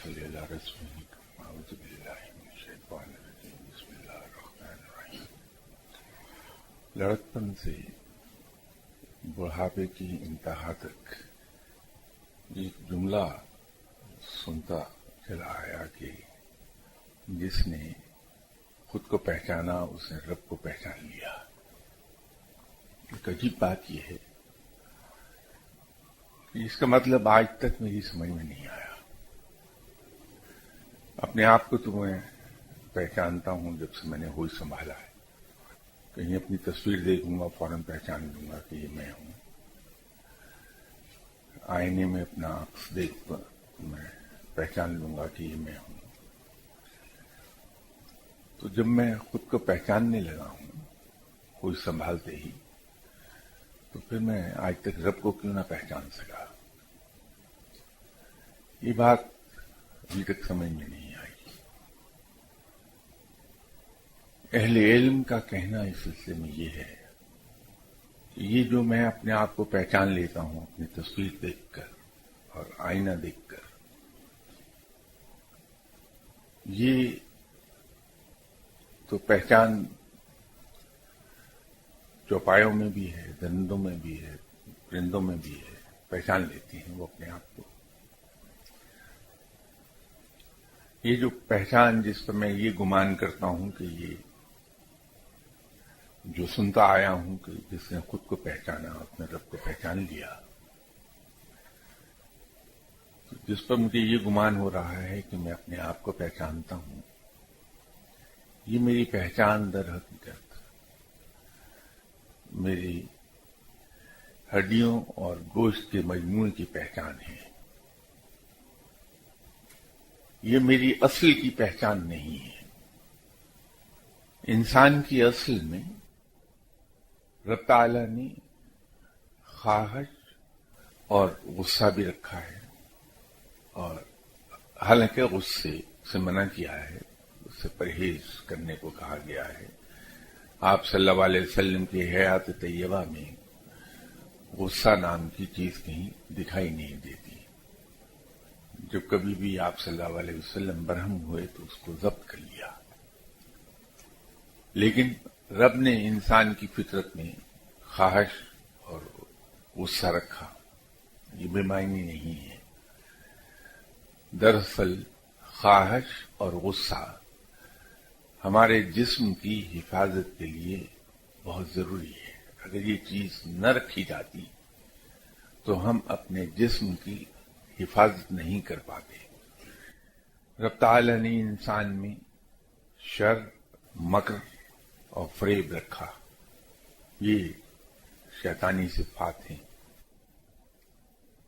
صلی اللہ رسول اعوذ باللہ من الشیطان الرجیم بسم اللہ الرحمن الرحیم۔ لڑکپن سے بڑھاپے کی انتہا تک ایک جملہ سنتا چلا آیا کہ جس نے خود کو پہچانا اس نے رب کو پہچان لیا۔ ایک عجیب بات یہ ہے کہ اس کا مطلب آج تک میری سمجھ میں نہیں آیا۔ اپنے آپ کو تو میں پہچانتا ہوں جب سے میں نے ہوش سنبھالا ہے۔ کہیں اپنی تصویر دیکھوں گا فوراً پہچان لوں گا کہ یہ میں ہوں۔ آئینے میں اپنا عکس دیکھ کر میں پہچان لوں گا کہ یہ میں ہوں۔ تو جب میں خود کو پہچاننے لگا ہوں ہوش سنبھالتے ہی، تو پھر میں آج تک رب کو کیوں نہ پہچان سکا؟ یہ بات ابھی تک سمجھ میں نہیں آئی۔ اہل علم کا کہنا اس سلسلے میں یہ ہے کہ یہ جو میں اپنے آپ کو پہچان لیتا ہوں اپنی تصویر دیکھ کر اور آئینہ دیکھ کر، یہ تو پہچان چوپایوں میں بھی ہے، درندوں میں بھی ہے، پرندوں میں بھی ہے، پہچان لیتی ہیں وہ اپنے آپ کو۔ یہ جو پہچان جس پر میں یہ گمان کرتا ہوں کہ یہ جو سنتا آیا ہوں کہ جس نے خود کو پہچانا اپنے رب کو پہچان لیا، جس پر مجھے یہ گمان ہو رہا ہے کہ میں اپنے آپ کو پہچانتا ہوں، یہ میری پہچان در حقیقت میری ہڈیوں اور گوشت کے مجموعے کی پہچان ہے۔ یہ میری اصل کی پہچان نہیں ہے۔ انسان کی اصل میں رب تعالیٰ نے خواہش اور غصہ بھی رکھا ہے، اور حالانکہ غصے سے منع کیا ہے، اس سے پرہیز کرنے کو کہا گیا ہے۔ آپ صلی اللہ علیہ وسلم کی حیات طیبہ میں غصہ نام کی چیز کہیں دکھائی نہیں دیتی۔ جب کبھی بھی آپ صلی اللہ علیہ وسلم برہم ہوئے تو اس کو ضبط کر لیا۔ لیکن رب نے انسان کی فطرت میں خواہش اور غصہ رکھا، یہ بے معنی نہیں ہے۔ دراصل خواہش اور غصہ ہمارے جسم کی حفاظت کے لیے بہت ضروری ہے۔ اگر یہ چیز نہ رکھی جاتی تو ہم اپنے جسم کی حفاظت نہیں کر پاتے۔ رب تعالیٰ نے انسان میں شر، مکر اور فریب رکھا، یہ شیطانی صفات ہیں۔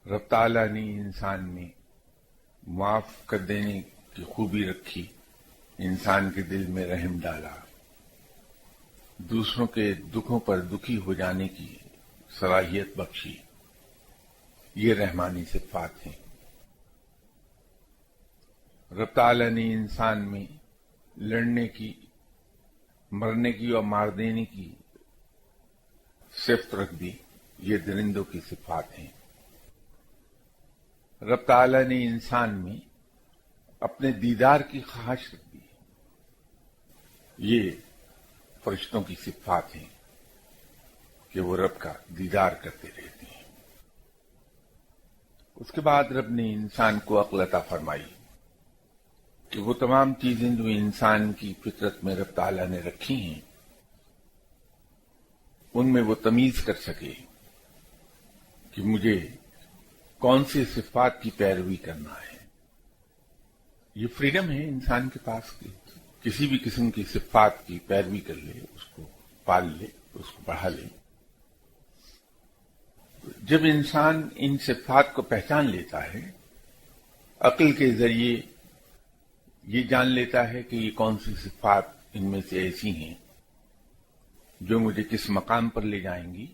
رب تعالیٰ نے انسان میں معاف کر دینے کی خوبی رکھی، انسان کے دل میں رحم ڈالا، دوسروں کے دکھوں پر دکھی ہو جانے کی صلاحیت بخشی، یہ رحمانی صفات ہیں۔ رب تعالیٰ نے انسان میں لڑنے کی، مرنے کی اور مار دینے کی صفت رکھ دی، یہ درندوں کی صفات ہیں۔ رب تعالیٰ نے انسان میں اپنے دیدار کی خواہش رکھ دی، یہ فرشتوں کی صفات ہیں کہ وہ رب کا دیدار کرتے رہتے ہیں۔ اس کے بعد رب نے انسان کو عقل عطا فرمائی کہ وہ تمام چیزیں جو انسان کی فطرت میں رب تعالیٰ نے رکھی ہیں، ان میں وہ تمیز کر سکے کہ مجھے کون سی صفات کی پیروی کرنا ہے۔ یہ فریڈم ہے انسان کے پاس کہ کسی بھی قسم کی صفات کی پیروی کر لے، اس کو پال لے، اس کو بڑھا لے۔ جب انسان ان صفات کو پہچان لیتا ہے، عقل کے ذریعے یہ جان لیتا ہے کہ یہ کون سی صفات ان میں سے ایسی ہیں جو مجھے کس مقام پر لے جائیں گی،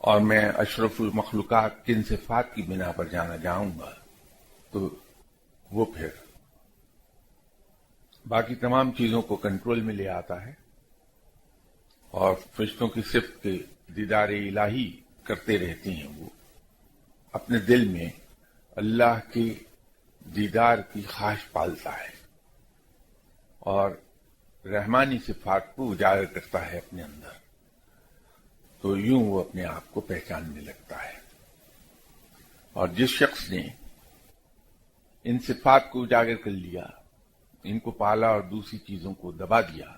اور میں اشرف المخلوقات کن صفات کی بنا پر جانا جاؤں گا، تو وہ پھر باقی تمام چیزوں کو کنٹرول میں لے آتا ہے، اور فرشتوں کی صفت کے دیدار الہی کرتے رہتے ہیں۔ وہ اپنے دل میں اللہ کے دیدار کی خواہش پالتا ہے اور رحمانی صفات کو اجاگر کرتا ہے اپنے اندر، تو یوں وہ اپنے آپ کو پہچاننے لگتا ہے۔ اور جس شخص نے ان صفات کو اجاگر کر لیا، ان کو پالا اور دوسری چیزوں کو دبا دیا،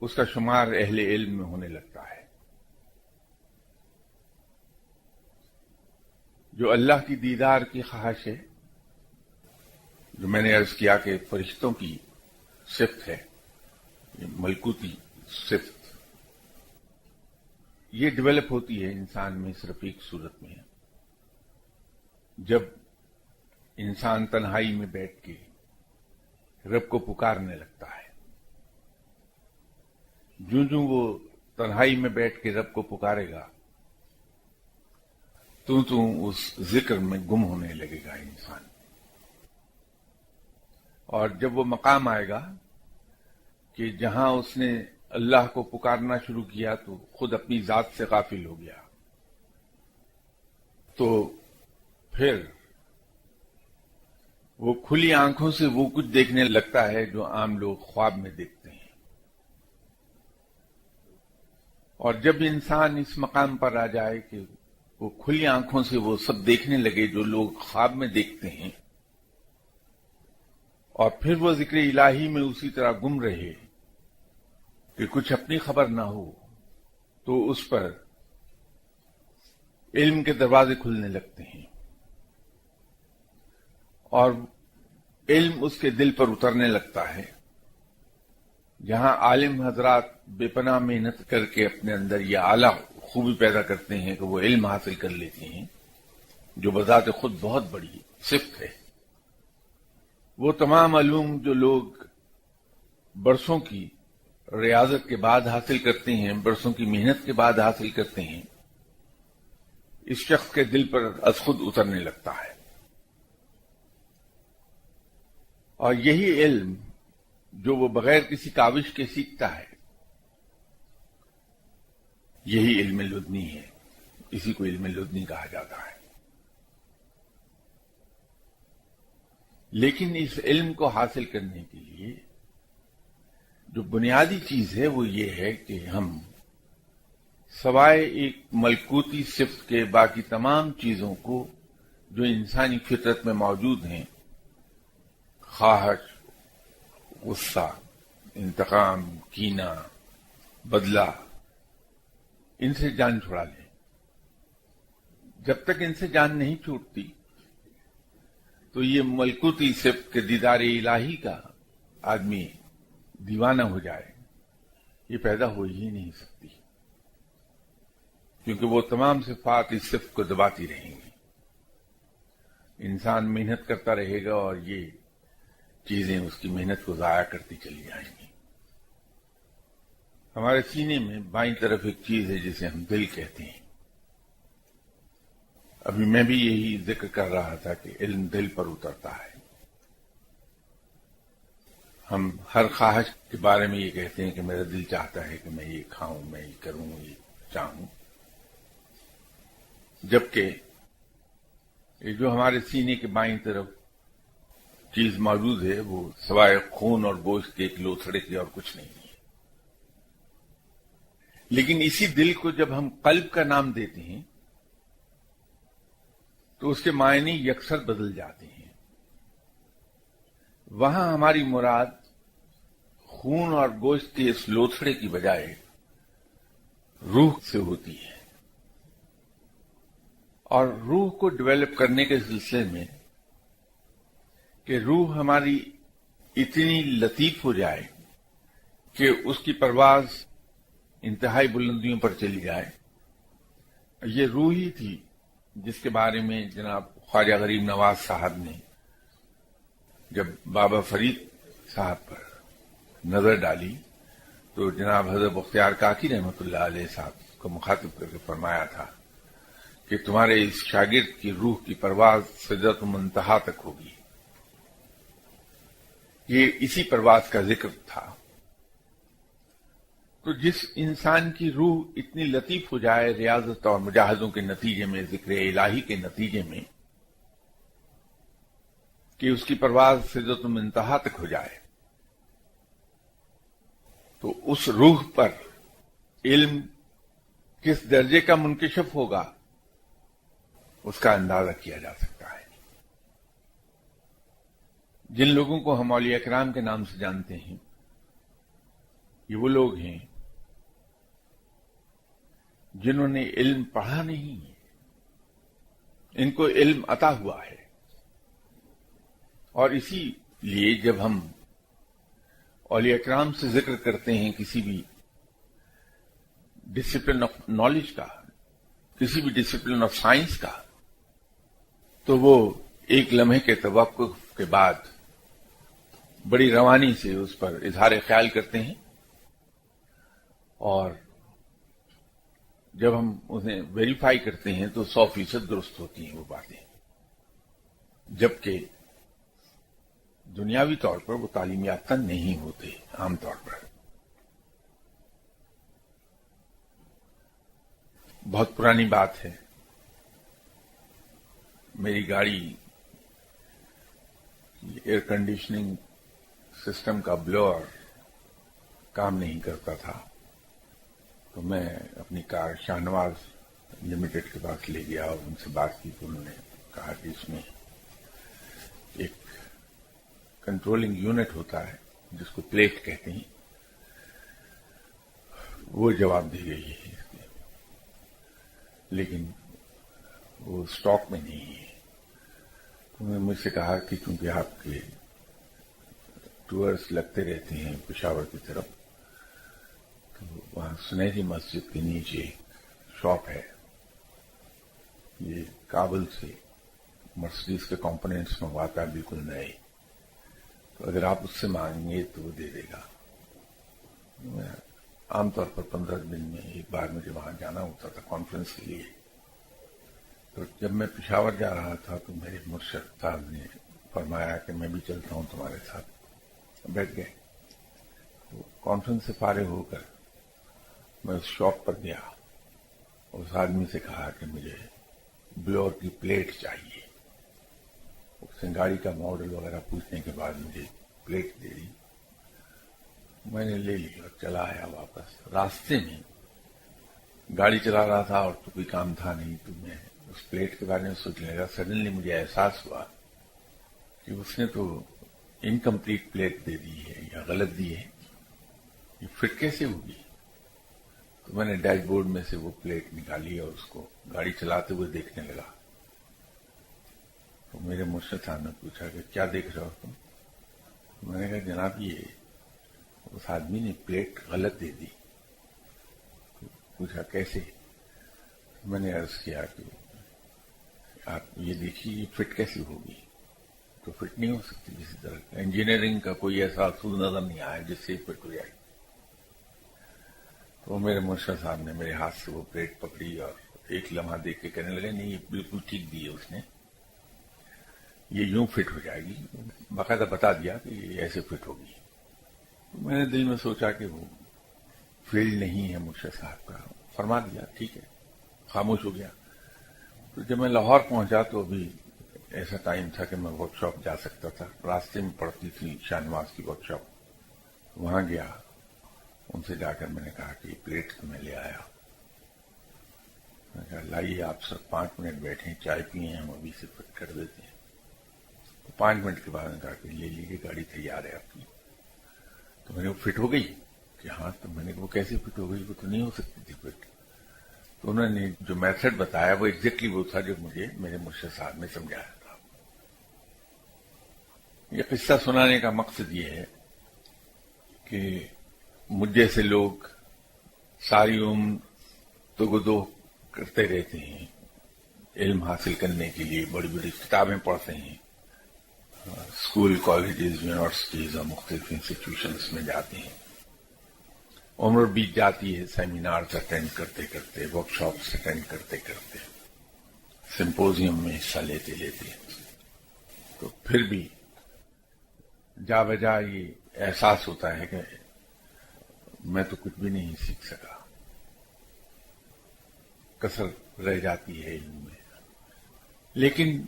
اس کا شمار اہل علم میں ہونے لگتا ہے۔ جو اللہ کی دیدار کی خواہش ہے، جو میں نے عرض کیا کہ فرشتوں کی صفت ہے، یہ ملکوتی صفت، یہ ڈیولپ ہوتی ہے انسان میں صرف ایک صورت میں، جب انسان تنہائی میں بیٹھ کے رب کو پکارنے لگتا ہے۔ جو وہ تنہائی میں بیٹھ کے رب کو پکارے گا، تو اس ذکر میں گم ہونے لگے گا انسان، اور جب وہ مقام آئے گا کہ جہاں اس نے اللہ کو پکارنا شروع کیا تو خود اپنی ذات سے غافل ہو گیا، تو پھر وہ کھلی آنکھوں سے وہ کچھ دیکھنے لگتا ہے جو عام لوگ خواب میں دیکھتے ہیں۔ اور جب انسان اس مقام پر آ جائے کہ وہ کھلی آنکھوں سے وہ سب دیکھنے لگے جو لوگ خواب میں دیکھتے ہیں، اور پھر وہ ذکر الہی میں اسی طرح گم رہے کہ کچھ اپنی خبر نہ ہو، تو اس پر علم کے دروازے کھلنے لگتے ہیں اور علم اس کے دل پر اترنے لگتا ہے۔ جہاں عالم حضرات بے پناہ محنت کر کے اپنے اندر یہ اعلیٰ خوبی پیدا کرتے ہیں کہ وہ علم حاصل کر لیتے ہیں، جو بذات خود بہت بڑی صفت ہے، وہ تمام علوم جو لوگ برسوں کی ریاضت کے بعد حاصل کرتے ہیں، برسوں کی محنت کے بعد حاصل کرتے ہیں، اس شخص کے دل پر از خود اترنے لگتا ہے۔ اور یہی علم جو وہ بغیر کسی کاوش کے سیکھتا ہے، یہی علم لدنی ہے، اسی کو علم لدنی کہا جاتا ہے۔ لیکن اس علم کو حاصل کرنے کے لیے جو بنیادی چیز ہے وہ یہ ہے کہ ہم سوائے ایک ملکوتی صفت کے باقی تمام چیزوں کو جو انسانی فطرت میں موجود ہیں، خواہش، غصہ، انتقام، کینہ، بدلہ، ان سے جان چھڑا لیں۔ جب تک ان سے جان نہیں چھوٹتی تو یہ ملکوتی صفت کے دیدار الہی کا آدمی دیوانہ ہو جائے، یہ پیدا ہو ہی نہیں سکتی، کیونکہ وہ تمام صفات اس صفت کو دباتی رہیں گی۔ انسان محنت کرتا رہے گا اور یہ چیزیں اس کی محنت کو ضائع کرتی چلی جائیں گی۔ ہمارے سینے میں بائیں طرف ایک چیز ہے جسے ہم دل کہتے ہیں۔ ابھی میں بھی یہی ذکر کر رہا تھا کہ علم دل پر اترتا ہے۔ ہم ہر خواہش کے بارے میں یہ کہتے ہیں کہ میرا دل چاہتا ہے کہ میں یہ کھاؤں، میں یہ کروں، یہ چاہوں، جبکہ یہ جو ہمارے سینے کے بائیں طرف چیز موجود ہے وہ سوائے خون اور گوشت کے ایک لوتھڑے کے اور کچھ نہیں ہے۔ لیکن اسی دل کو جب ہم قلب کا نام دیتے ہیں تو اس کے معنی یکسر بدل جاتے ہیں۔ وہاں ہماری مراد خون اور گوشت کے اس لوتھڑے کی بجائے روح سے ہوتی ہے، اور روح کو ڈیولپ کرنے کے سلسلے میں کہ روح ہماری اتنی لطیف ہو جائے کہ اس کی پرواز انتہائی بلندیوں پر چلی جائے، یہ روح ہی تھی جس کے بارے میں جناب خواجہ غریب نواز صاحب نے جب بابا فرید صاحب پر نظر ڈالی تو جناب حضرت بختیار کاکی رحمۃ اللہ علیہ صاحب کو مخاطب کر کے فرمایا تھا کہ تمہارے اس شاگرد کی روح کی پرواز سدرۃ المنتہا تک ہوگی۔ یہ اسی پرواز کا ذکر تھا۔ تو جس انسان کی روح اتنی لطیف ہو جائے ریاضت اور مجاہدوں کے نتیجے میں، ذکر الہی کے نتیجے میں، کہ اس کی پرواز سدرۃ المنتہا تک ہو جائے تو اس روح پر علم کس درجے کا منکشف ہوگا اس کا اندازہ کیا جا سکتا ہے۔ جن لوگوں کو ہم اولیاء کرام کے نام سے جانتے ہیں یہ وہ لوگ ہیں جنہوں نے علم پڑھا نہیں ہے، ان کو علم عطا ہوا ہے، اور اسی لیے جب ہم اولیاء کرام سے ذکر کرتے ہیں کسی بھی ڈسپلن آف نالج کا، کسی بھی ڈسپلن آف سائنس کا، تو وہ ایک لمحے کے توقف کے بعد بڑی روانی سے اس پر اظہار خیال کرتے ہیں، اور جب ہم انہیں ویریفائی کرتے ہیں تو 100% درست ہوتی ہیں وہ باتیں، جبکہ دنیاوی طور پر وہ تعلیم یافتہ نہیں ہوتے عام طور پر۔ بہت پرانی بات ہے، میری گاڑی ایئر کنڈیشننگ سسٹم کا بلوئر کام نہیں کرتا تھا، تو میں اپنی کار شاہ نواز لمیٹڈ کے پاس لے گیا اور ان سے بات کی تو انہوں نے کہا کہ اس میں ایک کنٹرولنگ یونٹ ہوتا ہے جس کو پلیٹ کہتے ہیں، وہ جواب دے گئی ہے لیکن وہ اسٹاک میں نہیں ہے۔ تو انہوں نے مجھ سے کہا کہ چونکہ آپ کے ٹورز لگتے رہتے ہیں پشاور کی طرف، تو وہاں سنہری مسجد کے نیچے ایک شاپ ہے، یہ کابل سے مرسڈیز کے کمپوننٹس منگواتا ہے بالکل نئے، تو اگر آپ اس سے مانگیں گے تو وہ دے دے گا۔ عام طور پر 15 دن میں ایک بار مجھے وہاں جانا ہوتا تھا کانفرنس کے لیے، تو جب میں پشاور جا رہا تھا تو میرے مرشد صاحب نے فرمایا کہ میں بھی چلتا ہوں تمہارے ساتھ، بیٹھ گئے۔ تو کانفرنس سے فارغ ہو کر میں اس شاپ پر گیا، اس آدمی سے کہا کہ مجھے بلور کی پلیٹ چاہیے، اس نے گاڑی کا ماڈل وغیرہ پوچھنے کے بعد مجھے پلیٹ دے دی، میں نے لے لی اور چلا آیا واپس۔ راستے میں گاڑی چلا رہا تھا اور تو کوئی کام تھا نہیں، تو میں اس پلیٹ کے بارے میں سوچنے لگا۔ سڈنلی مجھے احساس ہوا کہ اس نے تو انکمپلیٹ پلیٹ دے دی ہے یا غلط دی ہے، یہ فٹ کیسے ہوگی؟ تو میں نے ڈیش بورڈ میں سے وہ پلیٹ نکالی اور اس کو گاڑی چلاتے ہوئے دیکھنے لگا۔ تو میرے مرشد صاحب نے پوچھا کہ کیا دیکھ رہے ہو تم؟ میں نے کہا جناب یہ اس آدمی نے پلیٹ غلط دے دی۔ پوچھا کیسے؟ میں نے عرض کیا کہ آپ یہ دیکھیے یہ فٹ کیسے ہوگی؟ تو فٹ نہیں ہو سکتی کسی طرح، انجینئرنگ کا کوئی ایسا اصول نظر نہیں آیا جس سے فٹ ہو جائے۔ تو میرے مرشد صاحب نے میرے ہاتھ سے وہ پلیٹ پکڑی اور ایک لمحہ دیکھ کے کہنے لگے نہیں یہ بالکل ٹھیک دی ہے اس نے، یہ یوں فٹ ہو جائے گی، باقاعدہ بتا دیا کہ یہ ایسے فٹ ہوگی۔ میں نے دل میں سوچا کہ وہ فیلڈ نہیں ہے مرشد صاحب کا، فرما دیا ٹھیک ہے، خاموش ہو گیا۔ تو جب میں لاہور پہنچا تو ابھی ایسا ٹائم تھا کہ میں ورک شاپ جا سکتا تھا، راستے میں پڑتی تھی شاہ نواز کی ورک شاپ، وہاں گیا، ان سے جا کر میں نے کہا کہ یہ پلیٹ تو میں لے آیا۔ میں نے کہا لائیے آپ سب 5 منٹ بیٹھیں، چائے پیئیں، ہم ابھی سے فٹ کر دیتے ہیں۔ 5 منٹ کے بعد نے کہا کہ لے لیجیے گاڑی تیار ہے آپ کی۔ تو میں نے وہ فٹ ہو گئی کہ ہاں، تو میں نے وہ کیسے فٹ ہو گئی، وہ تو نہیں ہو سکتی تھی فٹ۔ تو انہوں نے جو میتھڈ بتایا وہ ایگزیکٹلی وہ تھا جو مجھے میرے مرشد صاحب نے سمجھایا تھا۔ یہ قصہ سنانے کا مقصد یہ ہے کہ مجھ جیسے لوگ ساری عمر تگدو کرتے رہتے ہیں، علم حاصل کرنے کے لیے بڑی بڑی کتابیں پڑھتے ہیں، اسکول، کالجز، یونیورسٹیز اور مختلف انسٹیٹیوشنز میں جاتے ہیں، عمر بیت جاتی ہے سیمینارز اٹینڈ کرتے کرتے، ورک شاپس اٹینڈ کرتے کرتے، سمپوزیم میں حصہ لیتے لیتے، تو پھر بھی جا بجا یہ احساس ہوتا ہے کہ میں تو کچھ بھی نہیں سیکھ سکا، کسر رہ جاتی ہے علم میں۔ لیکن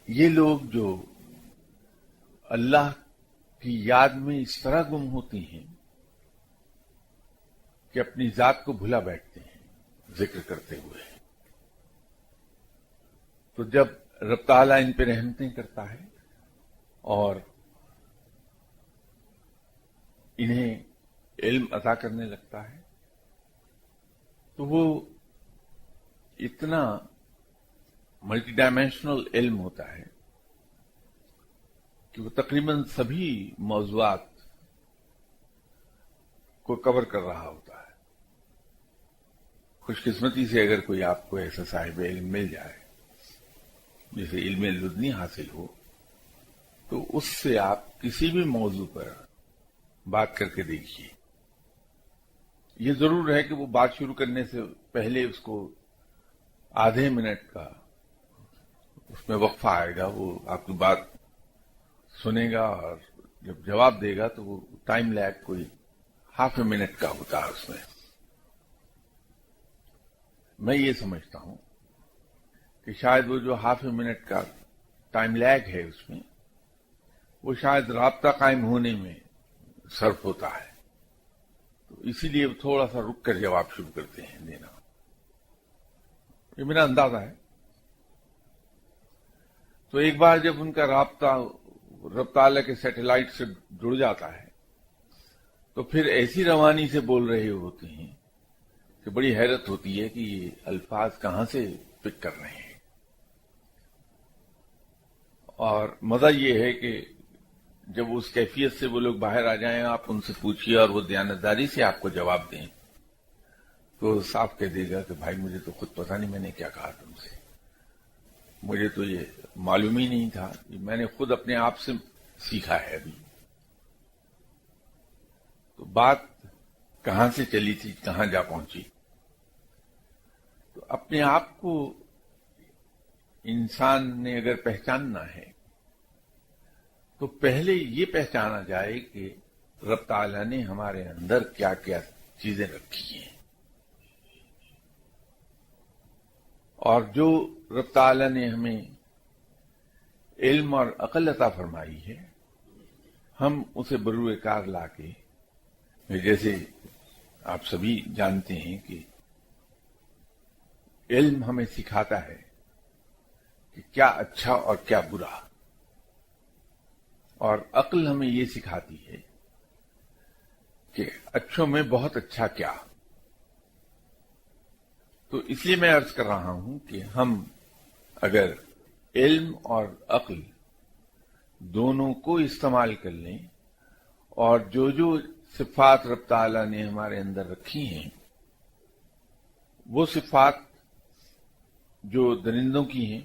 یہ لوگ جو اللہ کی یاد میں اس طرح گم ہوتی ہیں کہ اپنی ذات کو بھلا بیٹھتے ہیں ذکر کرتے ہوئے. تو جب رب تعالیٰ ان پہ رحمتیں کرتا ہے اور انہیں علم عطا کرنے لگتا ہے تو وہ اتنا ملٹی ڈائمینشنل علم ہوتا ہے کہ وہ تقریباً سبھی موضوعات کو کور کر رہا ہوتا ہے. خوش قسمتی سے اگر کوئی آپ کو ایسا صاحب علم مل جائے جسے علم لدنی حاصل ہو تو اس سے آپ کسی بھی موضوع پر بات کر کے دیکھیے. یہ ضرور ہے کہ وہ بات شروع کرنے سے پہلے اس کو آدھے منٹ کا اس میں وقفہ آئے گا. وہ آپ کی بات سنے گا اور جب جواب دے گا تو وہ ٹائم لیگ کوئی ہاف اے منٹ کا ہوتا ہے. اس میں یہ سمجھتا ہوں کہ شاید وہ جو ہاف اے منٹ کا ٹائم لیگ ہے اس میں وہ شاید رابطہ قائم ہونے میں صرف ہوتا ہے. تو اسی لیے تھوڑا سا رک کر جواب شروع کرتے ہیں دینا. یہ میرا اندازہ ہے. تو ایک بار جب ان کا رابطہ رب تعالیٰ کے سیٹلائٹ سے جڑ جاتا ہے تو پھر ایسی روانی سے بول رہے ہوتے ہیں کہ بڑی حیرت ہوتی ہے کہ یہ الفاظ کہاں سے پک کر رہے ہیں. اور مزہ یہ ہے کہ جب اس کیفیت سے وہ لوگ باہر آ جائیں آپ ان سے پوچھیے اور وہ دیانتداری سے آپ کو جواب دیں تو صاف کہہ دے گا کہ بھائی مجھے تو خود پتہ نہیں میں نے کیا کہا تم سے, مجھے تو یہ معلوم ہی نہیں تھا, میں نے خود اپنے آپ سے سیکھا ہے. ابھی تو بات کہاں سے چلی تھی کہاں جا پہنچی. تو اپنے آپ کو انسان نے اگر پہچاننا ہے تو پہلے یہ پہچانا جائے کہ رب تعالیٰ نے ہمارے اندر کیا کیا چیزیں رکھی ہیں, اور جو رب تعالیٰ نے ہمیں علم اور عقل عطا فرمائی ہے ہم اسے بروئے کار لا کے, جیسے آپ سبھی جانتے ہیں کہ علم ہمیں سکھاتا ہے کہ کیا اچھا اور کیا برا, اور عقل ہمیں یہ سکھاتی ہے کہ اچھوں میں بہت اچھا کیا. تو اس لیے میں عرض کر رہا ہوں کہ ہم اگر علم اور عقل دونوں کو استعمال کر لیں اور جو جو صفات رب تعالیٰ نے ہمارے اندر رکھی ہیں وہ صفات جو درندوں کی ہیں,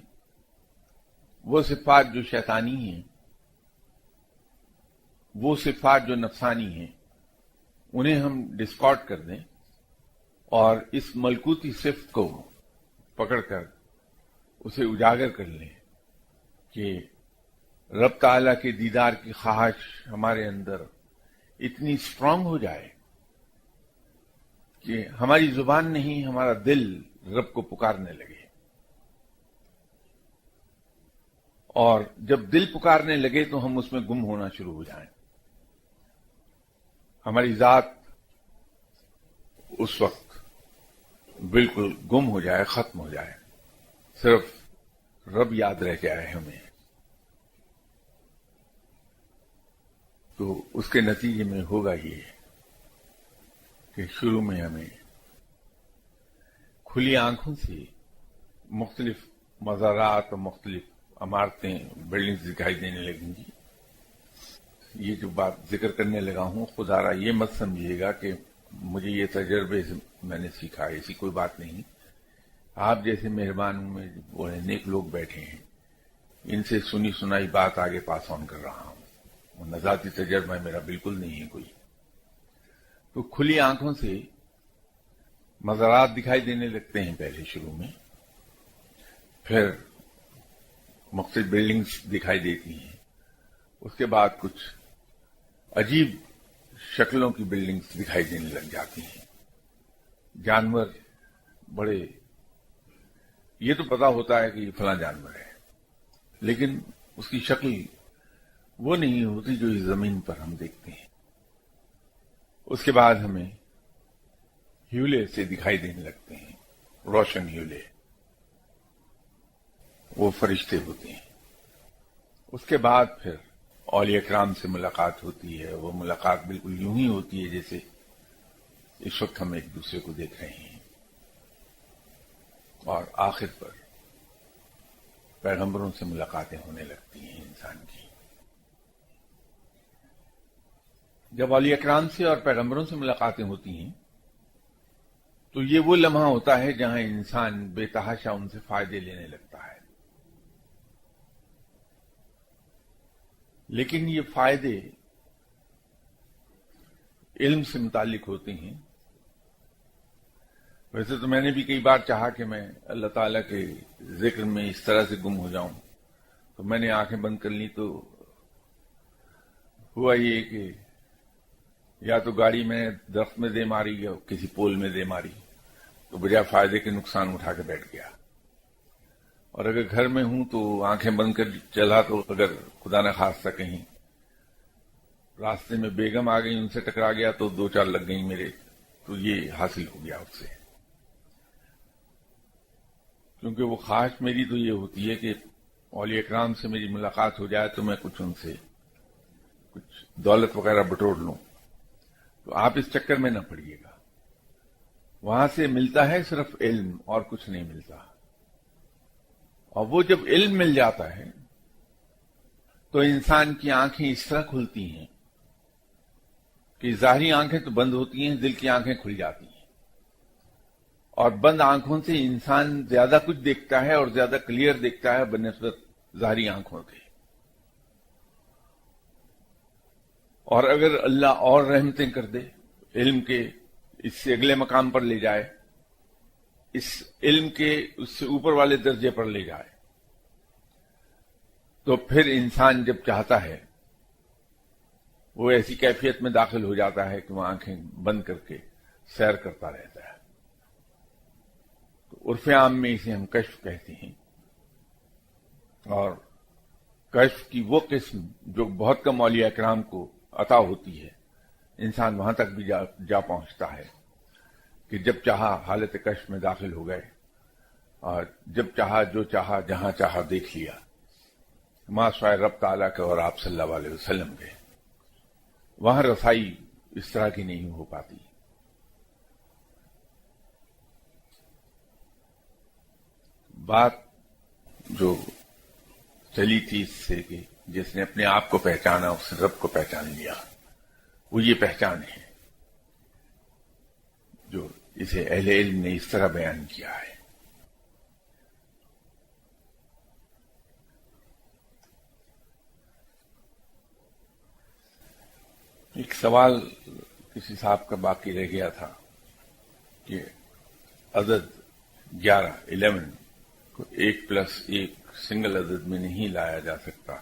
وہ صفات جو شیطانی ہیں, وہ صفات جو نفسانی ہیں, انہیں ہم ڈسکارڈ کر دیں اور اس ملکوتی صفت کو پکڑ کر اسے اجاگر کر لیں کہ رب تعالیٰ کے دیدار کی خواہش ہمارے اندر اتنی اسٹرانگ ہو جائے کہ ہماری زبان نہیں ہمارا دل رب کو پکارنے لگے, اور جب دل پکارنے لگے تو ہم اس میں گم ہونا شروع ہو جائیں. ہماری ذات اس وقت بالکل گم ہو جائے, ختم ہو جائے, صرف رب یاد رہ جائے ہمیں. تو اس کے نتیجے میں ہوگا یہ کہ شروع میں ہمیں کھلی آنکھوں سے مختلف مزارات اور مختلف عمارتیں بلڈنگز دکھائی دینے لگیں گی. یہ جو بات ذکر کرنے لگا ہوں خدا را یہ مت سمجھیے گا کہ مجھے یہ تجربے سے میں نے سیکھا, ایسی کوئی بات نہیں. آپ جیسے مہربان میں وہ نیک لوگ بیٹھے ہیں, ان سے سنی سنائی بات آگے پاس آن کر رہا ہوں, وہ ذاتی تجربہ میرا بالکل نہیں ہے کوئی. تو کھلی آنکھوں سے مزارات دکھائی دینے لگتے ہیں پہلے شروع میں, پھر مختلف بلڈنگز دکھائی دیتی ہیں, اس کے بعد کچھ عجیب شکلوں کی بلڈنگز دکھائی دینے لگ جاتی ہیں. جانور بڑے, یہ تو پتا ہوتا ہے کہ یہ فلاں جانور ہے, لیکن اس کی شکل وہ نہیں ہوتی جو اس زمین پر ہم دیکھتے ہیں. اس کے بعد ہمیں ہیولے سے دکھائی دینے لگتے ہیں، روشن ہیولے، وہ فرشتے ہوتے ہیں. اس کے بعد پھر اولیاء کرام سے ملاقات ہوتی ہے. وہ ملاقات بالکل یوں ہی ہوتی ہے جیسے اس وقت ہم ایک دوسرے کو دیکھ رہے ہیں. اور آخر پر پیغمبروں سے ملاقاتیں ہونے لگتی ہیں انسان کی. جب اولیاء کرام سے اور پیغمبروں سے ملاقاتیں ہوتی ہیں تو یہ وہ لمحہ ہوتا ہے جہاں انسان بے تحاشا ان سے فائدے لینے لگتا ہے. لیکن یہ فائدے علم سے متعلق ہوتے ہیں. ویسے تو میں نے بھی کئی بار چاہا کہ میں اللہ تعالیٰ کے ذکر میں اس طرح سے گم ہو جاؤں، تو میں نے آنکھیں بند کر لی تو ہوا یہ کہ یا تو گاڑی میں درخت میں دے ماری یا کسی پول میں دے ماری، تو بجائے فائدے کے نقصان اٹھا کے بیٹھ گیا. اور اگر گھر میں ہوں تو آنکھیں بند کر چلا تو اگر خدا نہ خواستہ کہیں راستے میں بیگم آ گئی، ان سے ٹکرا گیا تو 2-4 لگ گئیں میرے، تو یہ حاصل ہو گیا اس سے. کیونکہ وہ خواہش میری تو یہ ہوتی ہے کہ اولیاء کرام سے میری ملاقات ہو جائے تو میں کچھ ان سے کچھ دولت وغیرہ بٹور لوں. تو آپ اس چکر میں نہ پڑیے گا. وہاں سے ملتا ہے صرف علم اور کچھ نہیں ملتا. اور وہ جب علم مل جاتا ہے تو انسان کی آنکھیں اس طرح کھلتی ہیں کہ ظاہری آنکھیں تو بند ہوتی ہیں، دل کی آنکھیں کھل جاتی ہیں. اور بند آنکھوں سے انسان زیادہ کچھ دیکھتا ہے اور زیادہ کلیئر دیکھتا ہے بنسبت ظاہری آنکھوں کے. اور اگر اللہ اور رحمتیں کر دے، علم کے اس سے اگلے مقام پر لے جائے، اس علم کے اس سے اوپر والے درجے پر لے جائے، تو پھر انسان جب چاہتا ہے وہ ایسی کیفیت میں داخل ہو جاتا ہے کہ وہ آنکھیں بند کر کے سیر کرتا رہتا ہے. تو عرف عام میں اسے ہم کشف کہتے ہیں. اور کشف کی وہ قسم جو بہت کم اولیاء کرام کو عطا ہوتی ہے، انسان وہاں تک بھی جا پہنچتا ہے کہ جب چاہا حالت کشف میں داخل ہو گئے اور جب چاہا جو چاہا جہاں چاہا دیکھ لیا. ما سوائے رب تعالیٰ کے اور آپ صلی اللہ علیہ وسلم کے وہاں رسائی اس طرح کی نہیں ہو پاتی. بات جو چلی تھی اس سے کہ جس نے اپنے آپ کو پہچانا اس نے رب کو پہچان لیا، وہ یہ پہچان ہے جو اسے اہل علم نے اس طرح بیان کیا ہے. ایک سوال کسی صاحب کا باقی رہ گیا تھا کہ عدد 11 کو 1+1 سنگل عدد میں نہیں لایا جا سکتا،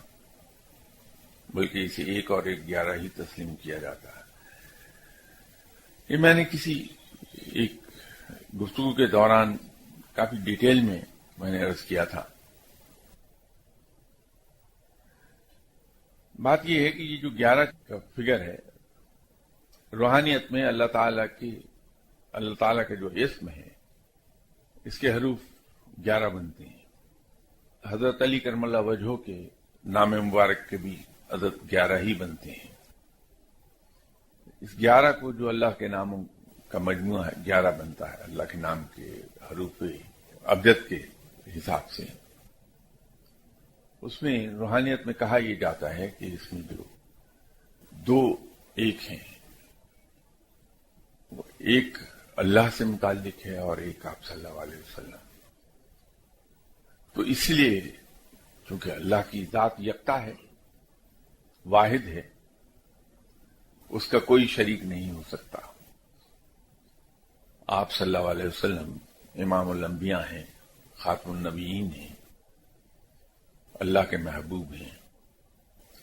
بلکہ اسے 1 اور 1 11 ہی تسلیم کیا جاتا ہے. یہ میں نے کسی ایک گفتگو کے دوران کافی ڈیٹیل میں نے عرض کیا تھا. بات یہ ہے کہ یہ جو 11 کا فگر ہے، روحانیت میں اللہ تعالیٰ کا جو اسم ہے اس کے حروف 11 بنتے ہیں. حضرت علی کرم اللہ وجہہ کے نام مبارک کے بھی عدد 11 ہی بنتے ہیں. اس 11 کو جو اللہ کے ناموں کا مجموعہ ہے 11 بنتا ہے، اللہ کے نام کے حروف ابجد کے حساب سے. اس میں روحانیت میں کہا یہ جاتا ہے کہ اس میں جو 2 1 ہیں، وہ ایک اللہ سے متعلق ہے اور ایک آپ صلی اللہ علیہ وسلم. تو اس لیے چونکہ اللہ کی ذات یکتا ہے، واحد ہے، اس کا کوئی شریک نہیں ہو سکتا. آپ صلی اللہ علیہ وسلم امام الانبیاء ہیں، خاتم النبیین ہیں، اللہ کے محبوب ہیں،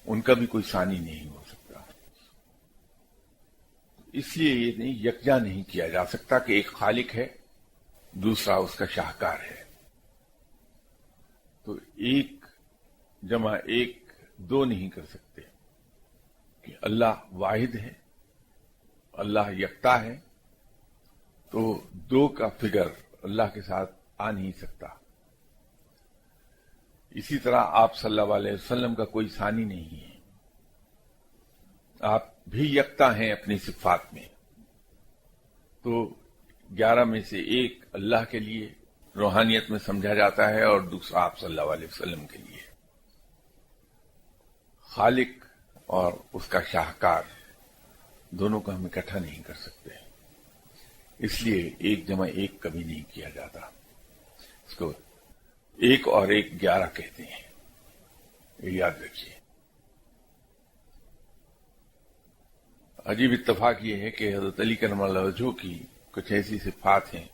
ان کا بھی کوئی ثانی نہیں ہو سکتا. اس لیے یہ نہیں یکجا نہیں کیا جا سکتا کہ ایک خالق ہے دوسرا اس کا شاہکار ہے. تو 1 + 1 2 نہیں کر سکتے. کہ اللہ واحد ہے، اللہ یکتا ہے، تو دو کا فگر اللہ کے ساتھ آ نہیں سکتا۔ اسی طرح آپ صلی اللہ علیہ وسلم کا کوئی ثانی نہیں ہے، آپ بھی یکتا ہیں اپنی صفات میں، تو 11 میں سے ایک اللہ کے لیے روحانیت میں سمجھا جاتا ہے اور دوسرا آپ صلی اللہ علیہ وسلم کے لیے۔ خالق اور اس کا شاہکار دونوں کو ہم اکٹھا نہیں کر سکتے، اس لیے 1+1 کبھی نہیں کیا جاتا، اس کو 1 اور 1 11 کہتے ہیں، یہ یاد رکھیے۔ عجیب اتفاق یہ ہے کہ حضرت علی کرم اللہ وجہہ کی کچھ ایسی صفات ہیں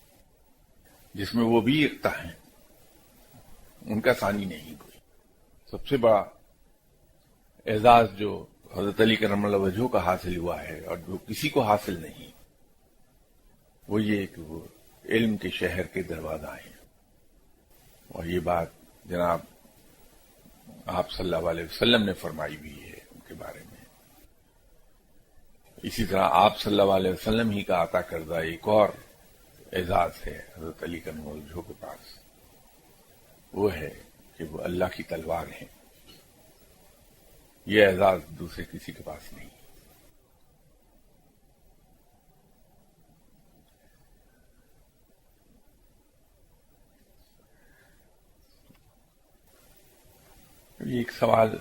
جس میں وہ بھی یکتا ہیں، ان کا ثانی نہیں کوئی۔ سب سے بڑا اعزاز جو حضرت علی کرم اللہ وجہہ کا حاصل ہوا ہے اور جو کسی کو حاصل نہیں، وہ یہ کہ وہ علم کے شہر کے دروازہ ہیں، اور یہ بات جناب آپ صلی اللہ علیہ وسلم نے فرمائی بھی ہے ان کے بارے میں۔ اسی طرح آپ صلی اللہ علیہ وسلم ہی کا عطا کردہ ایک اور اعزاز ہے حضرت علی کرم اللہ وجہہ کے پاس، وہ ہے کہ وہ اللہ کی تلوار ہیں۔ یہ اعزاز دوسرے کسی کے پاس نہیں۔ ایک سوال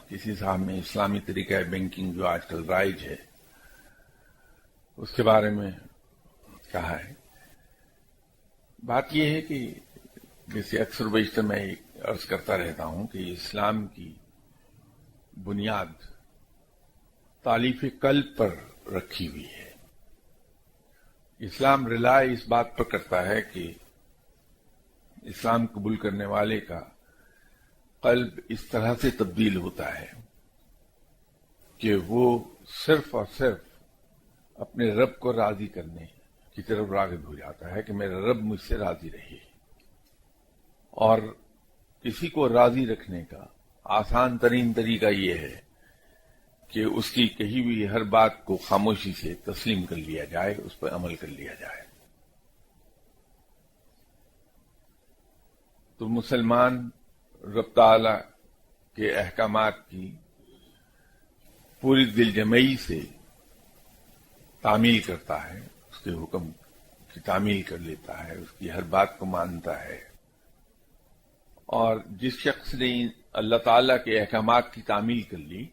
کسی صاحب میں اسلامی طریقہ بینکنگ جو آج کل رائج ہے اس کے بارے میں کہا ہے۔ بات یہ ہے کہ جیسے اکثر بیشتر میں عرض کرتا رہتا ہوں کہ اسلام کی بنیاد تالیف قلب پر رکھی ہوئی ہے۔ اسلام رلائے اس بات پر کرتا ہے کہ اسلام قبول کرنے والے کا قلب اس طرح سے تبدیل ہوتا ہے کہ وہ صرف اور صرف اپنے رب کو راضی کرنے کی طرف راغب ہو جاتا ہے کہ میرا رب مجھ سے راضی رہے، اور کسی کو راضی رکھنے کا آسان ترین طریقہ یہ ہے کہ اس کی کہی ہوئی ہر بات کو خاموشی سے تسلیم کر لیا جائے، اس پر عمل کر لیا جائے۔ تو مسلمان رب تعالی کے احکامات کی پوری دل جمعی سے تعمیل کرتا ہے، اس کے حکم کی تعمیل کر لیتا ہے، اس کی ہر بات کو مانتا ہے، اور جس شخص نے اللہ تعالیٰ کے احکامات کی تعمیل کر لی،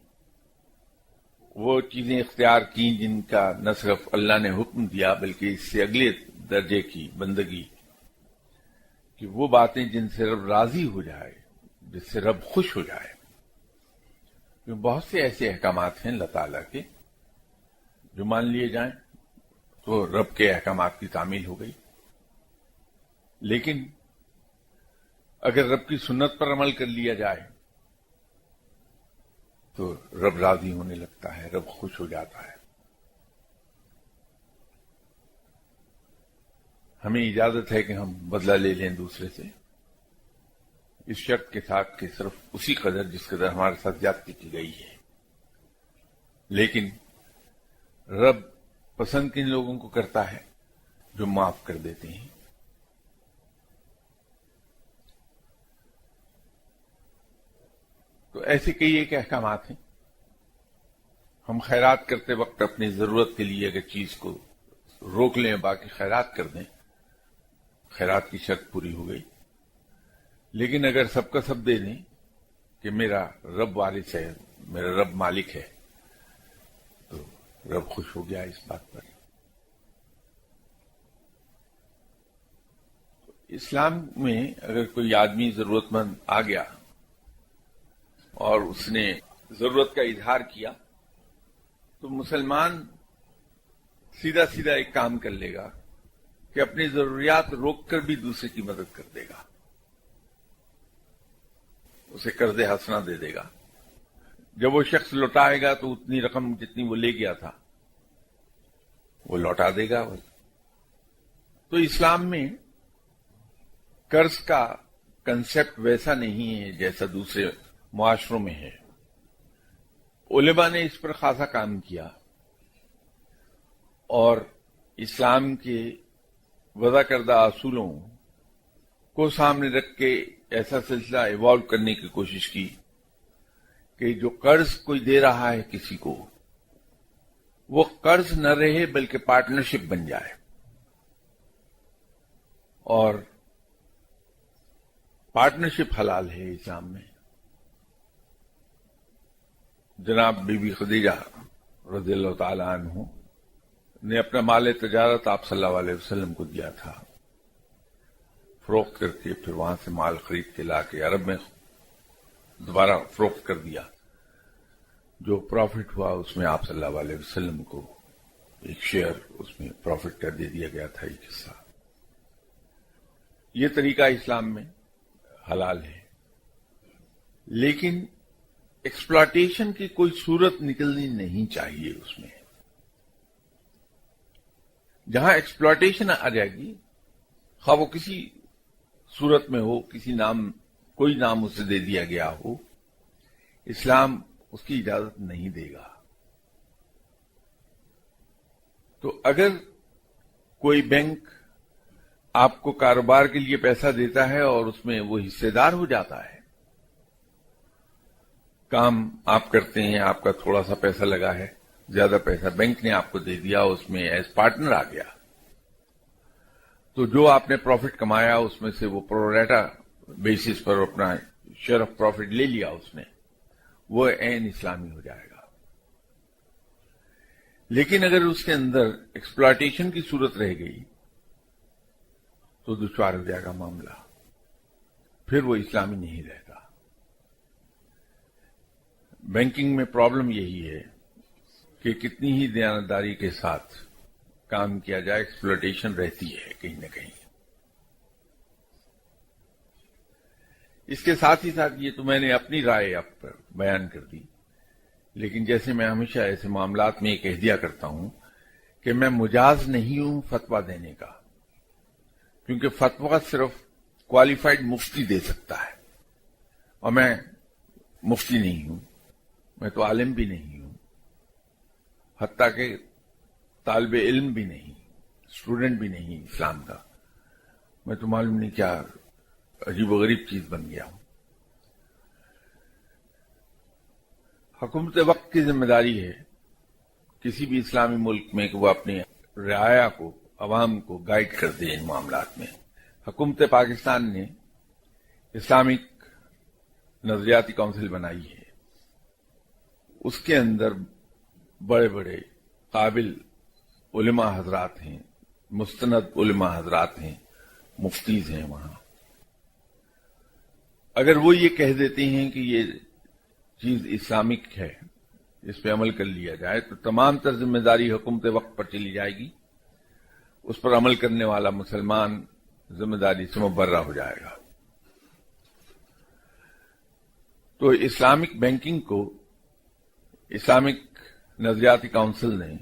وہ چیزیں اختیار کی جن کا نہ صرف اللہ نے حکم دیا بلکہ اس سے اگلے درجے کی بندگی، کہ وہ باتیں جن سے رب راضی ہو جائے، جس سے رب خوش ہو جائے۔ بہت سے ایسے احکامات ہیں اللہ تعالیٰ کے جو مان لیے جائیں تو رب کے احکامات کی تعمیل ہو گئی، لیکن اگر رب کی سنت پر عمل کر لیا جائے تو رب راضی ہونے لگتا ہے، رب خوش ہو جاتا ہے۔ ہمیں اجازت ہے کہ ہم بدلہ لے لیں دوسرے سے، اس شرط کے ساتھ کہ صرف اسی قدر جس قدر ہمارے ساتھ زیادتی کی گئی ہے، لیکن رب پسند کن لوگوں کو کرتا ہے؟ جو معاف کر دیتے ہیں۔ تو ایسے کئی ایک احکامات ہیں۔ ہم خیرات کرتے وقت اپنی ضرورت کے لیے اگر چیز کو روک لیں، باقی خیرات کر دیں، خیرات کی شرط پوری ہو گئی۔ لیکن اگر سب کا سب دے دیں کہ میرا رب وارث ہے، میرا رب مالک ہے، تو رب خوش ہو گیا اس بات پر۔ اسلام میں اگر کوئی آدمی ضرورت مند آ گیا اور اس نے ضرورت کا اظہار کیا تو مسلمان سیدھا سیدھا ایک کام کر لے گا کہ اپنی ضروریات روک کر بھی دوسرے کی مدد کر دے گا، اسے قرض حسنہ دے دے گا۔ جب وہ شخص لوٹائے گا تو اتنی رقم جتنی وہ لے گیا تھا وہ لوٹا دے گا۔ تو اسلام میں قرض کا کنسپٹ ویسا نہیں ہے جیسا دوسرے معاشروں میں ہے۔ علماء نے اس پر خاصا کام کیا اور اسلام کے وضع کردہ اصولوں کو سامنے رکھ کے ایسا سلسلہ ایوالو کرنے کی کوشش کی کہ جو قرض کوئی دے رہا ہے کسی کو، وہ قرض نہ رہے بلکہ پارٹنرشپ بن جائے، اور پارٹنرشپ حلال ہے اسلام میں۔ جناب بی بی خدیجہ رضی اللہ تعالی عنہ نے اپنا مال تجارت آپ صلی اللہ علیہ وسلم کو دیا تھا، فروخت کر کے پھر وہاں سے مال خرید کے لا کے عرب میں دوبارہ فروخت کر دیا۔ جو پروفٹ ہوا اس میں آپ صلی اللہ علیہ وسلم کو ایک شیئر اس میں پروفٹ کا دے دیا گیا تھا، ایک حصہ۔ یہ طریقہ اسلام میں حلال ہے، لیکن ایکسپلائٹیشن کی کوئی صورت نکلنی نہیں چاہیے اس میں۔ جہاں ایکسپلائٹیشن آ جائے گی، خواہ وہ کسی صورت میں ہو، کوئی نام اسے دے دیا گیا ہو، اسلام اس کی اجازت نہیں دے گا۔ تو اگر کوئی بینک آپ کو کاروبار کے لیے پیسہ دیتا ہے اور اس میں وہ حصے دار ہو جاتا ہے، کام آپ کرتے ہیں، آپ کا تھوڑا سا پیسہ لگا ہے، زیادہ پیسہ بینک نے آپ کو دے دیا، اس میں ایز پارٹنر آ گیا، تو جو آپ نے پروفٹ کمایا اس میں سے وہ پروریٹا بیسس پر اپنا شیئر آف پروفٹ لے لیا اس نے، وہ عین اسلامی ہو جائے گا۔ لیکن اگر اس کے اندر ایکسپلائٹیشن کی صورت رہ گئی تو دشوار ہو جائے گا معاملہ، پھر وہ اسلامی نہیں رہتا۔ بینکنگ میں پرابلم یہی ہے کہ کتنی ہی دیانتداری کے ساتھ کام کیا جائے، ایکسپلائٹیشن رہتی ہے کہیں نہ کہیں۔ اس کے ساتھ ہی ساتھ یہ تو میں نے اپنی رائے آپ پر بیان کر دی، لیکن جیسے میں ہمیشہ ایسے معاملات میں یہ کہہ دیا کرتا ہوں کہ میں مجاز نہیں ہوں فتویٰ دینے کا، کیونکہ فتویٰ صرف کوالیفائڈ مفتی دے سکتا ہے، اور میں مفتی نہیں ہوں، میں تو عالم بھی نہیں ہوں، حتیٰ کہ طالب علم بھی نہیں، اسٹوڈنٹ بھی نہیں اسلام کا۔ میں تو معلوم نہیں کیا عجیب و غریب چیز بن گیا ہوں۔ حکومت وقت کی ذمہ داری ہے کسی بھی اسلامی ملک میں کہ وہ اپنی رعایا کو، عوام کو گائیڈ کر دے ان معاملات میں۔ حکومت پاکستان نے اسلامک نظریاتی کونسل بنائی ہے، اس کے اندر بڑے بڑے قابل علماء حضرات ہیں، مستند علماء حضرات ہیں، مفتیز ہیں وہاں۔ اگر وہ یہ کہہ دیتے ہیں کہ یہ چیز اسلامک ہے، اس پہ عمل کر لیا جائے، تو تمام تر ذمہ داری حکومت وقت پر چلی جائے گی، اس پر عمل کرنے والا مسلمان ذمہ داری سے مبرہ ہو جائے گا۔ تو اسلامک بینکنگ کو اسلامک نظریاتی کونسل نے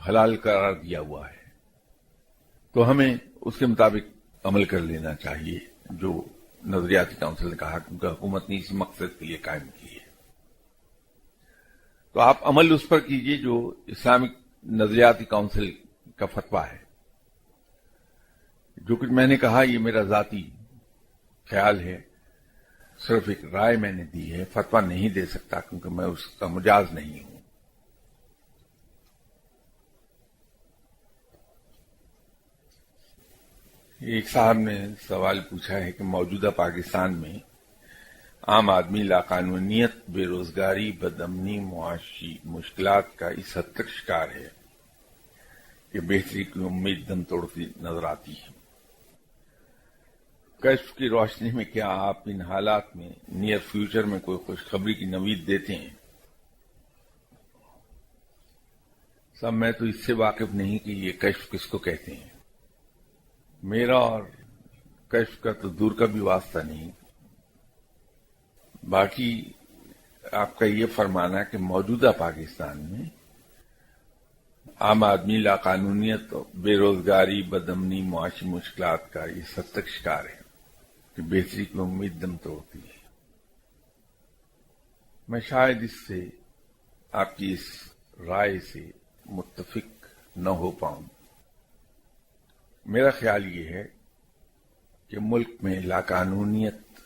حلال قرار دیا ہوا ہے، تو ہمیں اس کے مطابق عمل کر لینا چاہیے جو نظریاتی کونسل نے کہا، کیونکہ حکومت نے اسی مقصد کے لیے قائم کی ہے۔ تو آپ عمل اس پر کیجیے جو اسلامک نظریاتی کونسل کا فتویٰ ہے۔ جو کچھ میں نے کہا یہ میرا ذاتی خیال ہے، صرف ایک رائے میں نے دی ہے، فتویٰ نہیں دے سکتا کیونکہ میں اس کا مجاز نہیں ہوں۔ ایک صاحب نے سوال پوچھا ہے کہ موجودہ پاکستان میں عام آدمی لاقانونیت، بے روزگاری، بدامنی، معاشی مشکلات کا اس حد تک شکار ہے کہ بہتری کی امید دم توڑتی نظر آتی ہے۔ کشف کی روشنی میں کیا آپ ان حالات میں نیئر فیوچر میں کوئی خوشخبری کی نوید دیتے ہیں؟ سب میں تو اس سے واقف نہیں کہ یہ کشف کس کو کہتے ہیں۔ میرا اور کشف کا تو دور کا بھی واسطہ نہیں۔ باقی آپ کا یہ فرمانا کہ موجودہ پاکستان میں عام آدمی لاقانونیت، بے روزگاری، بدامنی، معاشی مشکلات کا اس حد تک شکار ہے کہ بہتری کی امید دم توڑتی ہے۔ میں شاید اس سے آپ کی اس رائے سے متفق نہ ہو پاؤں۔ میرا خیال یہ ہے کہ ملک میں لاقانونیت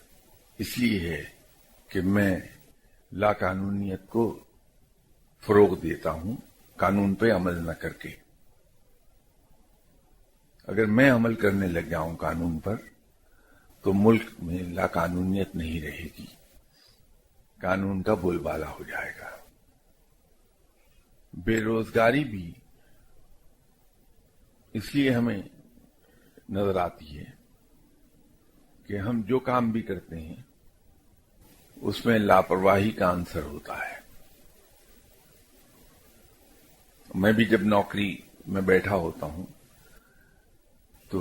اس لیے ہے کہ میں لاقانونیت کو فروغ دیتا ہوں قانون پہ عمل نہ کر کے۔ اگر میں عمل کرنے لگ جاؤں قانون پر تو ملک میں لاقانونیت نہیں رہے گی، قانون کا بول بالا ہو جائے گا۔ بے روزگاری بھی اس لیے ہمیں نظر آتی ہے کہ ہم جو کام بھی کرتے ہیں اس میں لاپرواہی کا عنصر ہوتا ہے۔ میں بھی جب نوکری میں بیٹھا ہوتا ہوں تو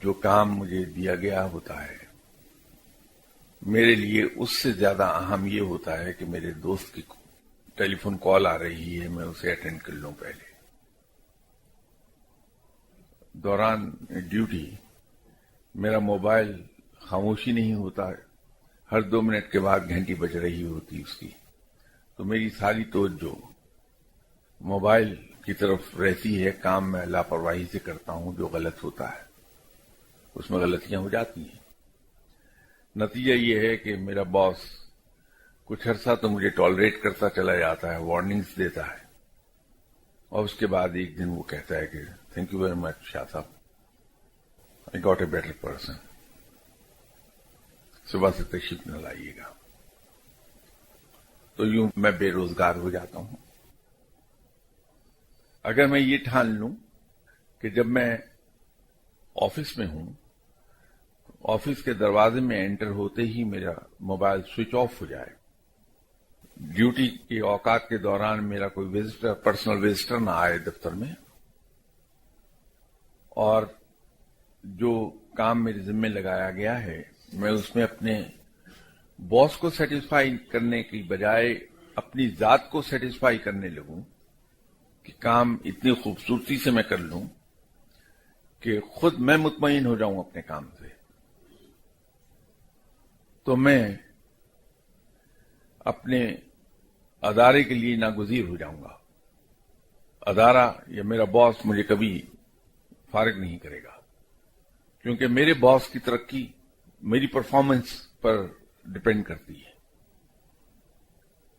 جو کام مجھے دیا گیا ہوتا ہے میرے لیے اس سے زیادہ اہم یہ ہوتا ہے کہ میرے دوست کی ٹیلی فون کال آ رہی ہے، میں اسے اٹینڈ کر لوں۔ پہلے دوران ڈیوٹی میرا موبائل خاموشی نہیں ہوتا، ہر 2 منٹ کے بعد گھنٹی بج رہی ہوتی اس کی، تو میری ساری توجہ موبائل کی طرف رہتی ہے۔ کام میں لاپرواہی سے کرتا ہوں جو غلط ہوتا ہے، اس میں غلطیاں ہو جاتی ہیں۔ نتیجہ یہ ہے کہ میرا باس کچھ عرصہ تو مجھے ٹالریٹ کرتا چلا جاتا ہے، وارننگز دیتا ہے، اور اس کے بعد ایک دن وہ کہتا ہے کہ تھینک یو ویری مچ شاہ صاحب، I got a better person, صبح سے تشریف نہ لائیے گا۔ تو یوں میں بے روزگار ہو جاتا ہوں۔ اگر میں یہ ٹھان لوں کہ جب میں آفس میں ہوں، آفس کے دروازے میں انٹر ہوتے ہی میرا موبائل سوئچ آف ہو جائے، ڈیوٹی کے اوقات کے دوران میرا کوئی وزٹر، پرسنل وزٹر نہ آئے دفتر میں، اور جو کام میرے ذمہ لگایا گیا ہے میں اس میں اپنے باس کو سیٹسفائی کرنے کی بجائے اپنی ذات کو سیٹسفائی کرنے لگوں کہ کام اتنی خوبصورتی سے میں کر لوں کہ خود میں مطمئن ہو جاؤں اپنے کام سے، تو میں اپنے ادارے کے لیے ناگزیر ہو جاؤں گا۔ ادارہ یا میرا باس مجھے کبھی فارغ نہیں کرے گا، کیونکہ میرے باس کی ترقی میری پرفارمنس پر ڈپینڈ کرتی ہے۔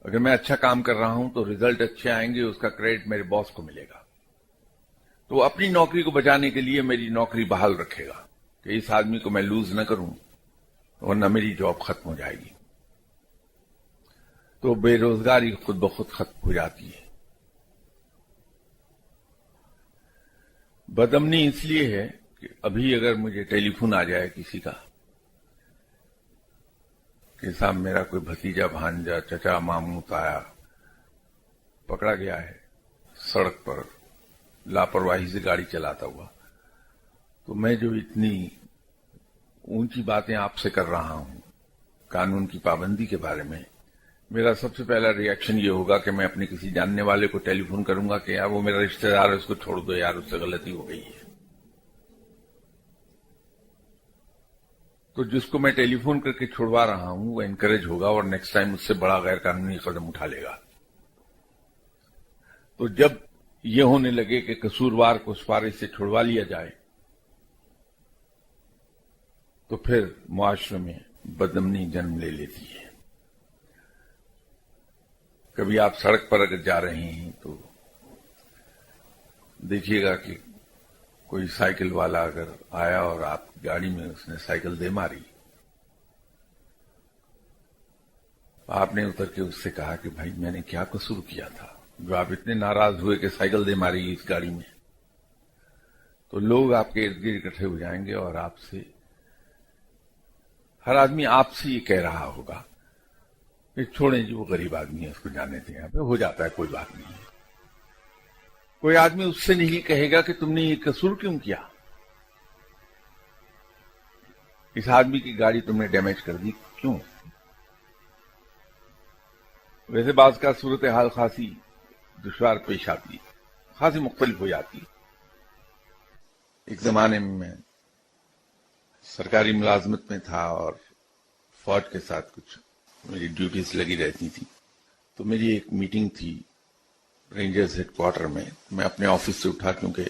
اگر میں اچھا کام کر رہا ہوں تو ریزلٹ اچھے آئیں گے، اس کا کریڈٹ میرے باس کو ملے گا، تو وہ اپنی نوکری کو بچانے کے لیے میری نوکری بحال رکھے گا کہ اس آدمی کو میں لوز نہ کروں ورنہ میری جاب ختم ہو جائے گی۔ تو بے روزگاری خود بخود ختم ہو جاتی ہے۔ بدامنی اس لیے ہے کہ ابھی اگر مجھے ٹیلی فون آ جائے کسی کا کہ صاحب میرا کوئی بھتیجا، بھانجا، چچا، ماموں، تایا پکڑا گیا ہے سڑک پر لاپرواہی سے گاڑی چلاتا ہوا، تو میں جو اتنی اونچی باتیں آپ سے کر رہا ہوں قانون کی پابندی کے بارے میں، میرا سب سے پہلا ری ایکشن یہ ہوگا کہ میں اپنے کسی جاننے والے کو ٹیلی فون کروں گا کہ یار وہ میرا رشتہ دار ہے، اس کو چھوڑ دو یار، اس سے غلطی ہو گئی ہے۔ تو جس کو میں ٹیلی فون کر کے چھڑوا رہا ہوں وہ انکریج ہوگا اور نیکسٹ ٹائم اس سے بڑا غیر قانونی قدم اٹھا لے گا۔ تو جب یہ ہونے لگے کہ قصوروار کو سفارش سے چھڑوا لیا جائے تو پھر معاشرے میں بدامنی جنم لے لیتی ہے۔ کبھی آپ سڑک پر اگر جا رہے ہیں تو دیکھیے گا کہ کوئی سائیکل والا اگر آیا اور آپ کی گاڑی میں اس نے سائیکل دے ماری، آپ نے اتر کے اس سے کہا کہ بھائی میں نے کیا قصور کیا تھا جو آپ اتنے ناراض ہوئے کہ سائیکل دے ماری اس گاڑی میں، تو لوگ آپ کے ارد گرد اکٹھے ہو جائیں گے اور آپ سے ہر آدمی آپ سے یہ کہہ رہا ہوگا کہ چھوڑیں جی وہ غریب آدمی ہے، اس کو جانے دیں، یہاں پہ ہو جاتا ہے، کوئی بات نہیں ہے۔ کوئی آدمی اس سے نہیں کہے گا کہ تم نے یہ قصور کیوں کیا، اس آدمی کی گاڑی تم نے ڈیمیج کر دی کیوں۔ ویسے بعض کا صورتحال خاصی دشوار پیش آتی ہے، خاصی مختلف ہو جاتی ہے۔ ایک زمانے میں سرکاری ملازمت میں تھا اور فوج کے ساتھ کچھ میری ڈیوٹیز لگی رہتی تھی، تو میری ایک میٹنگ تھی رینجرز ہیڈ کوارٹر میں. میں اپنے آفس سے اٹھا, کیونکہ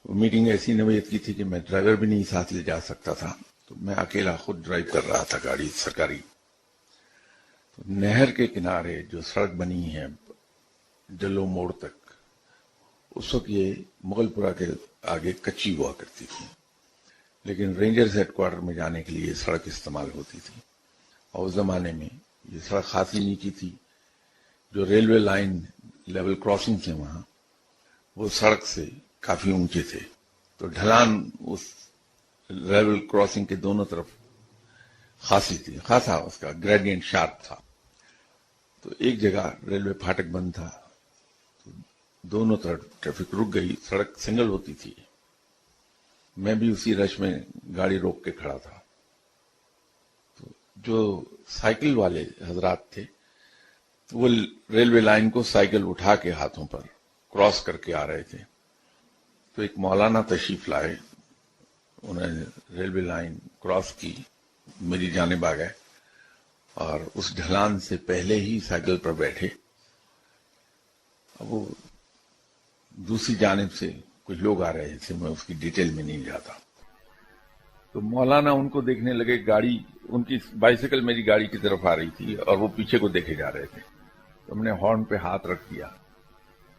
وہ میٹنگ ایسی نوعیت کی تھی کہ میں ڈرائیور بھی نہیں ساتھ لے جا سکتا تھا, تو میں اکیلا خود ڈرائیو کر رہا تھا گاڑی سرکاری. تو نہر کے کنارے جو سڑک بنی ہے ڈلو موڑ تک, اس وقت یہ مغل پورہ کے آگے کچی ہوا کرتی تھی, لیکن رینجرز ہیڈ کوارٹر میں جانے کے لیے سڑک استعمال ہوتی تھی. اور اس زمانے میں یہ سڑک خاصی نیچی تھی. جو ریلوے لائن لیول کراسنگ تھے وہاں, وہ سڑک سے کافی اونچے تھے, تو ڈھلان اس لیول کراسنگ کے دونوں طرف خاصی تھی, خاصا اس کا گریڈینٹ شارپ تھا. تو ایک جگہ ریلوے پھاٹک بند تھا, تو دونوں طرف ٹریفک رک گئی, سڑک سنگل ہوتی تھی. میں بھی اسی رش میں گاڑی روک کے کھڑا تھا. تو جو سائیکل والے حضرات تھے وہ ریلوے لائن کو سائیکل اٹھا کے ہاتھوں پر کراس کر کے آ رہے تھے. تو ایک مولانا تشریف لائے, انہوں نے ریلوے لائن کراس کی, میری جانب آ گئے اور اس ڈھلان سے پہلے ہی سائیکل پر بیٹھے. اب وہ دوسری جانب سے کچھ لوگ آ رہے تھے, میں اس کی ڈیٹیل میں نہیں جاتا. تو مولانا ان کو دیکھنے لگے, گاڑی ان کی بائیسیکل میری گاڑی کی طرف آ رہی تھی اور وہ پیچھے کو دیکھے جا رہے تھے. تو ہم نے ہارن پہ ہاتھ رکھ دیا,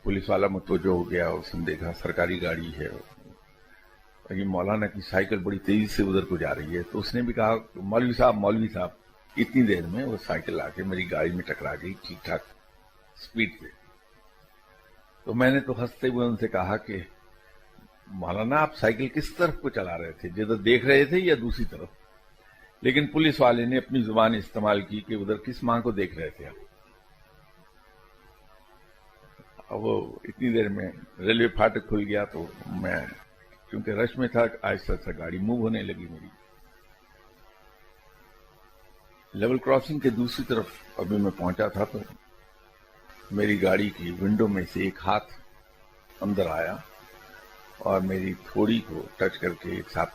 پولیس والا متوجہ ہو گیا, اس نے دیکھا سرکاری گاڑی ہے, یہ مولانا کی سائیکل بڑی تیزی سے ادھر کو جا رہی ہے. تو اس نے بھی کہا مولوی صاحب اتنی دیر میں وہ سائیکل آ کے میری گاڑی میں ٹکرا گئی ٹھیک ٹھاک سپیڈ پہ. تو میں نے تو ہنستے ہوئے ان سے کہا کہ مولانا آپ سائیکل کس طرف کو چلا رہے تھے, جدھر دیکھ رہے تھے یا دوسری طرف؟ لیکن پولیس والے نے اپنی زبان استعمال کی کہ ادھر کس ماں کو دیکھ رہے تھے آپ. اب وہ اتنی دیر میں ریلوے پھاٹک کھل گیا, تو میں کیونکہ رش میں تھا, آہستہ آہستہ گاڑی موو ہونے لگی میری. لیول کراسنگ کے دوسری طرف ابھی میں پہنچا تھا تو میری گاڑی کی ونڈو میں سے ایک ہاتھ اندر آیا اور میری تھوڑی کو ٹچ کر کے ایک ساتھ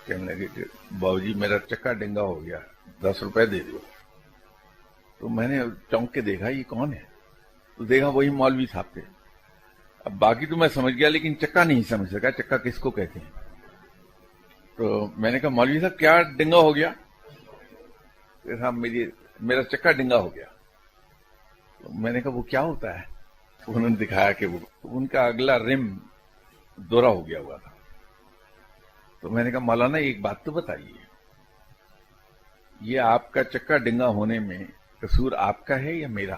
کہنے لگے کہ باؤجی میرا چکا ڈنگا ہو گیا, 10 روپے دے دو. تو میں نے چونک کے دیکھا یہ کون ہے, تو دیکھا وہی مولوی صاحب تھے. اب باقی تو میں سمجھ گیا لیکن چکا نہیں سمجھ سکا, چکا کس کو کہتے ہیں. تو میں نے کہا مولوی صاحب کیا ڈنگا ہو گیا؟ صاحب میرا چکا ڈنگا ہو گیا. تو میں نے کہا وہ کیا ہوتا ہے؟ انہوں نے دکھایا کہ وہ ان کا اگلا رم دورہ ہو گیا ہوا تھا. تو میں نے کہا مولانا ایک بات تو بتائیے, یہ آپ کا چکا ڈنگا ہونے میں قصور آپ کا ہے یا میرا؟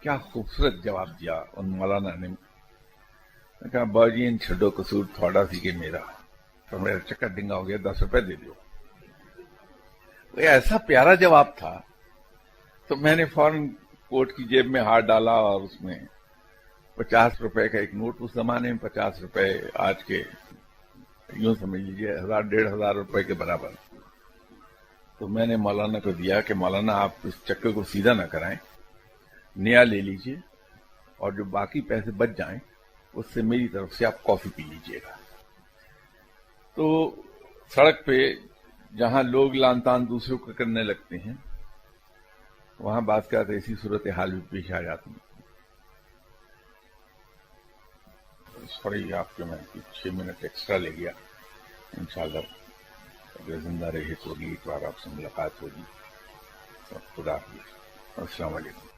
کیا خوبصورت جواب دیا ان مولانا نے. میں کہا باجی ان چھڈو قصور تھوڑا سی کہ میرا, تو میرا چکا ڈنگا ہو گیا, 10 روپے دے دو. ایسا پیارا جواب تھا. تو میں نے فوراً کوٹ کی جیب میں ہاتھ ڈالا اور اس میں 50 روپے کا ایک نوٹ, اس زمانے میں 50 روپے آج کے یوں سمجھ لیجیے 1000-1500 روپے کے برابر. تو میں نے مولانا کو دیا کہ مولانا آپ اس چکے کو سیدھا نہ کرائیں, نیا لے لیجئے اور جو باقی پیسے بچ جائیں اس سے میری طرف سے آپ کافی پی لیجئے گا. تو سڑک پہ جہاں لوگ لان تان دوسروں کو کرنے لگتے ہیں وہاں بعض کا ایسی صورتحال بھی پیش آ جاتی ہے. سوری آپ کے میں 6 منٹ ایکسٹرا لے گیا. انشاءاللہ اگر زندہ رہے تو اگلی بار آپ سے ملاقات ہوگی. خدا حافظ. السلام علیکم.